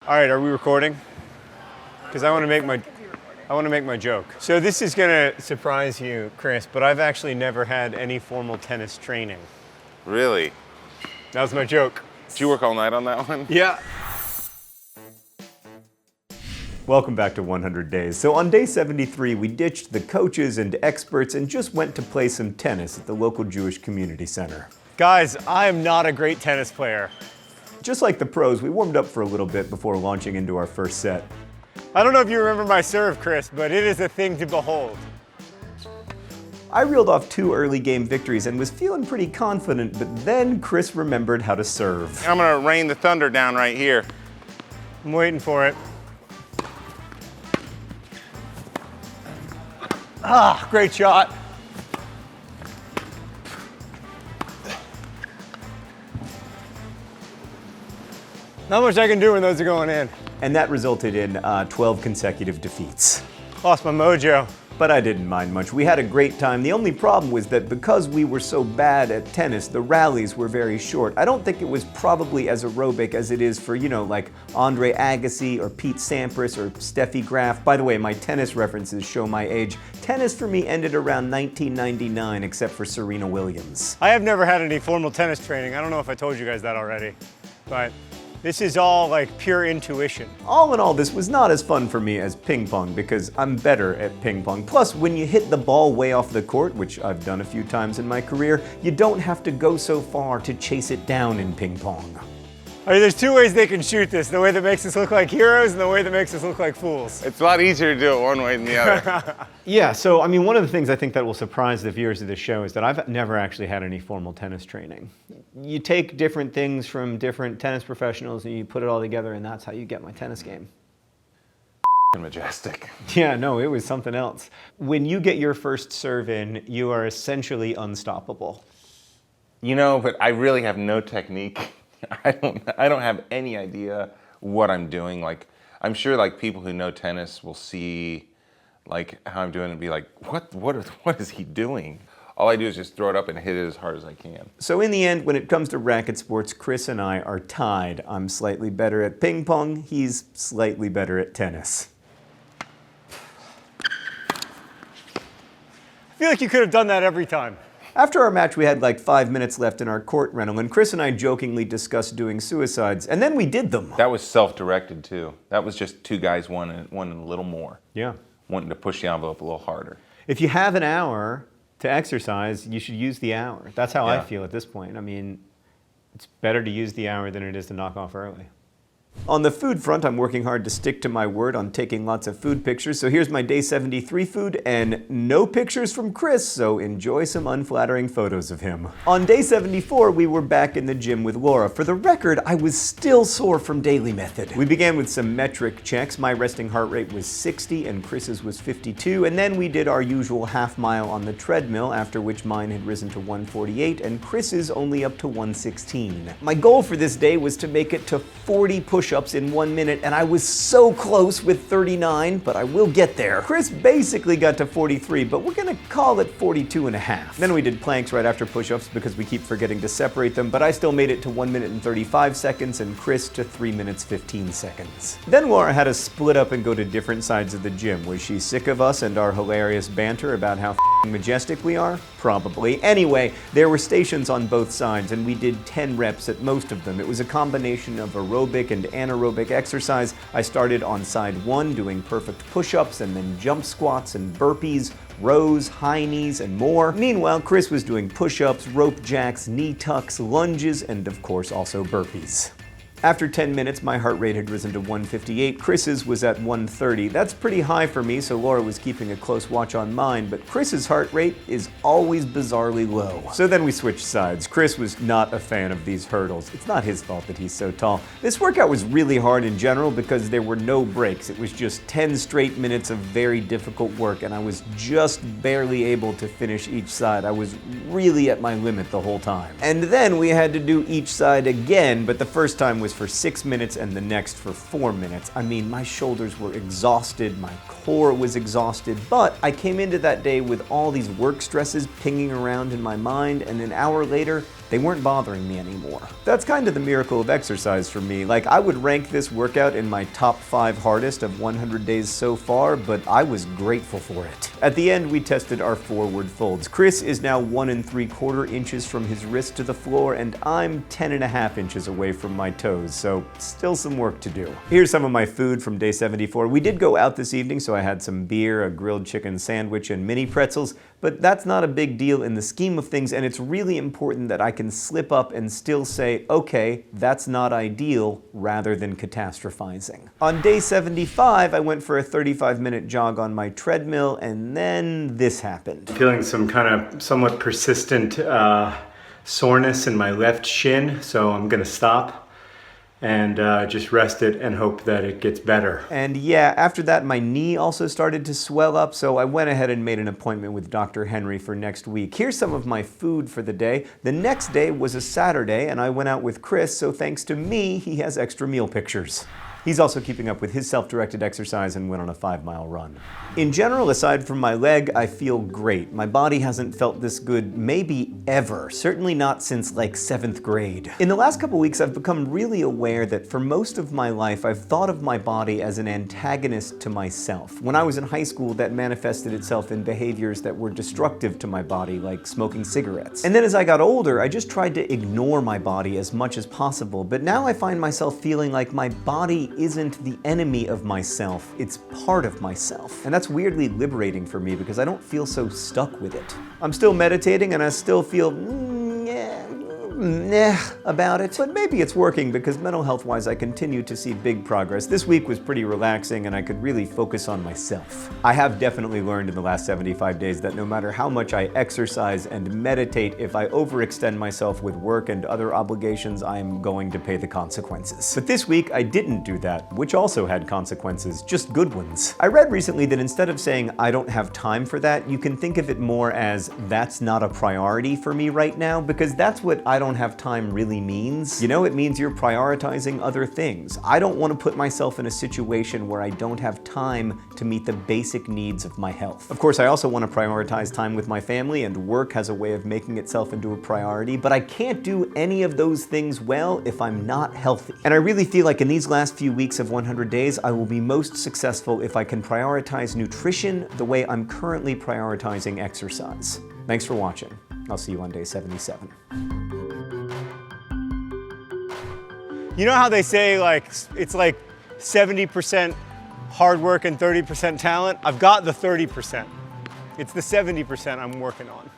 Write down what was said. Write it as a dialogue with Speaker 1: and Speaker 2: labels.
Speaker 1: All right, are we recording? Because I want to make my joke. So this is gonna surprise you, Chris, but I've actually never had any formal tennis training.
Speaker 2: Really?
Speaker 1: That was my joke.
Speaker 2: Did you work all night on that one?
Speaker 1: Yeah. Welcome back to 100 Days. So on day 73, we ditched the coaches and experts and just went to play some tennis at the local Jewish community center. Guys, I am not a great tennis player. Just like the pros, we warmed up for a little bit before launching into our first set. I don't know if you remember my serve, Chris, but it is a thing to behold. I reeled off 2 early game victories and was feeling pretty confident, but then Chris remembered how to serve.
Speaker 2: I'm gonna rain the thunder down right here.
Speaker 1: I'm waiting for it. Ah, great shot. Not much I can do when those are going in. And that resulted in 12 consecutive defeats. Lost my mojo. But I didn't mind much. We had a great time. The only problem was that because we were so bad at tennis, the rallies were very short. I don't think it was probably as aerobic as it is for, like Andre Agassi or Pete Sampras or Steffi Graf. By the way, my tennis references show my age. Tennis for me ended around 1999, except for Serena Williams. I have never had any formal tennis training. I don't know if I told you guys that already, but this is all like pure intuition. All in all, this was not as fun for me as ping pong because I'm better at ping pong. Plus, when you hit the ball way off the court, which I've done a few times in my career, you don't have to go so far to chase it down in ping pong. I mean, there's 2 ways they can shoot this, the way that makes us look like heroes and the way that makes us look like fools.
Speaker 2: It's a lot easier to do it one way than the other.
Speaker 1: Yeah, so I mean, one of the things I think that will surprise the viewers of this show is that I've never actually had any formal tennis training. You take different things from different tennis professionals and you put it all together, and that's how you get my tennis game.
Speaker 2: Majestic.
Speaker 1: Yeah, no, it was something else. When you get your first serve in, you are essentially unstoppable.
Speaker 2: But I really have no technique. I don't have any idea what I'm doing. Like, I'm sure people who know tennis will see how I'm doing and be like, what is he doing? All I do is just throw it up and hit it as hard as I can.
Speaker 1: So in the end, when it comes to racket sports, Chris and I are tied. I'm slightly better at ping pong, he's slightly better at tennis. I feel like you could have done that every time. After our match, we had 5 minutes left in our court rental, and Chris and I jokingly discussed doing suicides, and then we did them.
Speaker 2: That was self-directed too. That was just 2 guys wanting a little more.
Speaker 1: Yeah.
Speaker 2: Wanting to push the envelope a little harder.
Speaker 1: If you have an hour to exercise, you should use the hour. That's how I feel at this point. I mean, it's better to use the hour than it is to knock off early. On the food front, I'm working hard to stick to my word on taking lots of food pictures. So here's my day 73 food and no pictures from Chris, so enjoy some unflattering photos of him. On day 74, we were back in the gym with Laura. For the record, I was still sore from daily method. We began with some metric checks. My resting heart rate was 60 and Chris's was 52. And then we did our usual half mile on the treadmill, after which mine had risen to 148 and Chris's only up to 116. My goal for this day was to make it to 40 push-ups in 1 minute, and I was so close with 39, but I will get there. Chris basically got to 43, but we're gonna call it 42 and a half. Then we did planks right after push-ups because we keep forgetting to separate them, but I still made it to 1 minute and 35 seconds, and Chris to 3 minutes 15 seconds. Then Laura had us split up and go to different sides of the gym. Was she sick of us and our hilarious banter about how majestic we are? Probably. Anyway, there were stations on both sides, and we did 10 reps at most of them. It was a combination of aerobic and anaerobic exercise. I started on side 1 doing perfect push-ups and then jump squats and burpees, rows, high knees, and more. Meanwhile, Chris was doing push-ups, rope jacks, knee tucks, lunges, and of course also burpees. After 10 minutes, my heart rate had risen to 158. Chris's was at 130. That's pretty high for me, so Laura was keeping a close watch on mine, but Chris's heart rate is always bizarrely low. So then we switched sides. Chris was not a fan of these hurdles. It's not his fault that he's so tall. This workout was really hard in general because there were no breaks. It was just 10 straight minutes of very difficult work, and I was just barely able to finish each side. I was really at my limit the whole time. And then we had to do each side again, but the first time was for 6 minutes and the next for 4 minutes. I mean, my shoulders were exhausted, my core was exhausted, but I came into that day with all these work stresses pinging around in my mind, and an hour later, They weren't bothering me anymore. That's kind of the miracle of exercise for me. Like, I would rank this workout in my top 5 hardest of 100 days so far, but I was grateful for it. At the end, we tested our forward folds. Chris is now 1 3/4 inches from his wrist to the floor, and I'm 10.5 inches away from my toes, so still some work to do. Here's some of my food from day 74. We did go out this evening, so I had some beer, a grilled chicken sandwich, and mini pretzels, but that's not a big deal in the scheme of things, and it's really important that I can slip up and still say, okay, that's not ideal, rather than catastrophizing. On day 75, I went for a 35-minute jog on my treadmill, and then this happened.
Speaker 3: Feeling some kind of somewhat persistent soreness in my left shin, so I'm gonna stop and just rest it and hope that it gets better.
Speaker 1: And yeah, after that, my knee also started to swell up, so I went ahead and made an appointment with Dr. Henry for next week. Here's some of my food for the day. The next day was a Saturday, and I went out with Chris, so thanks to me, he has extra meal pictures. He's also keeping up with his self-directed exercise and went on a 5-mile run. In general, aside from my leg, I feel great. My body hasn't felt this good maybe ever, certainly not since like 7th grade. In the last couple weeks, I've become really aware that for most of my life, I've thought of my body as an antagonist to myself. When I was in high school, that manifested itself in behaviors that were destructive to my body, like smoking cigarettes. And then as I got older, I just tried to ignore my body as much as possible, but now I find myself feeling like my body isn't the enemy of myself, it's part of myself. And that's weirdly liberating for me because I don't feel so stuck with it. I'm still meditating and I still feel about it, but maybe it's working because mental health-wise I continue to see big progress. This week was pretty relaxing and I could really focus on myself. I have definitely learned in the last 75 days that no matter how much I exercise and meditate, if I overextend myself with work and other obligations, I'm going to pay the consequences. But this week I didn't do that, which also had consequences, just good ones. I read recently that instead of saying I don't have time for that, you can think of it more as that's not a priority for me right now, because that's what I don't have time really means. You know, it means you're prioritizing other things. I don't want to put myself in a situation where I don't have time to meet the basic needs of my health. Of course, I also want to prioritize time with my family, and work has a way of making itself into a priority, but I can't do any of those things well if I'm not healthy. And I really feel like in these last few weeks of 100 days, I will be most successful if I can prioritize nutrition the way I'm currently prioritizing exercise. Thanks for watching. I'll see you on day 77.
Speaker 3: You know how they say like it's like 70% hard work and 30% talent? I've got the 30%. It's the 70% I'm working on.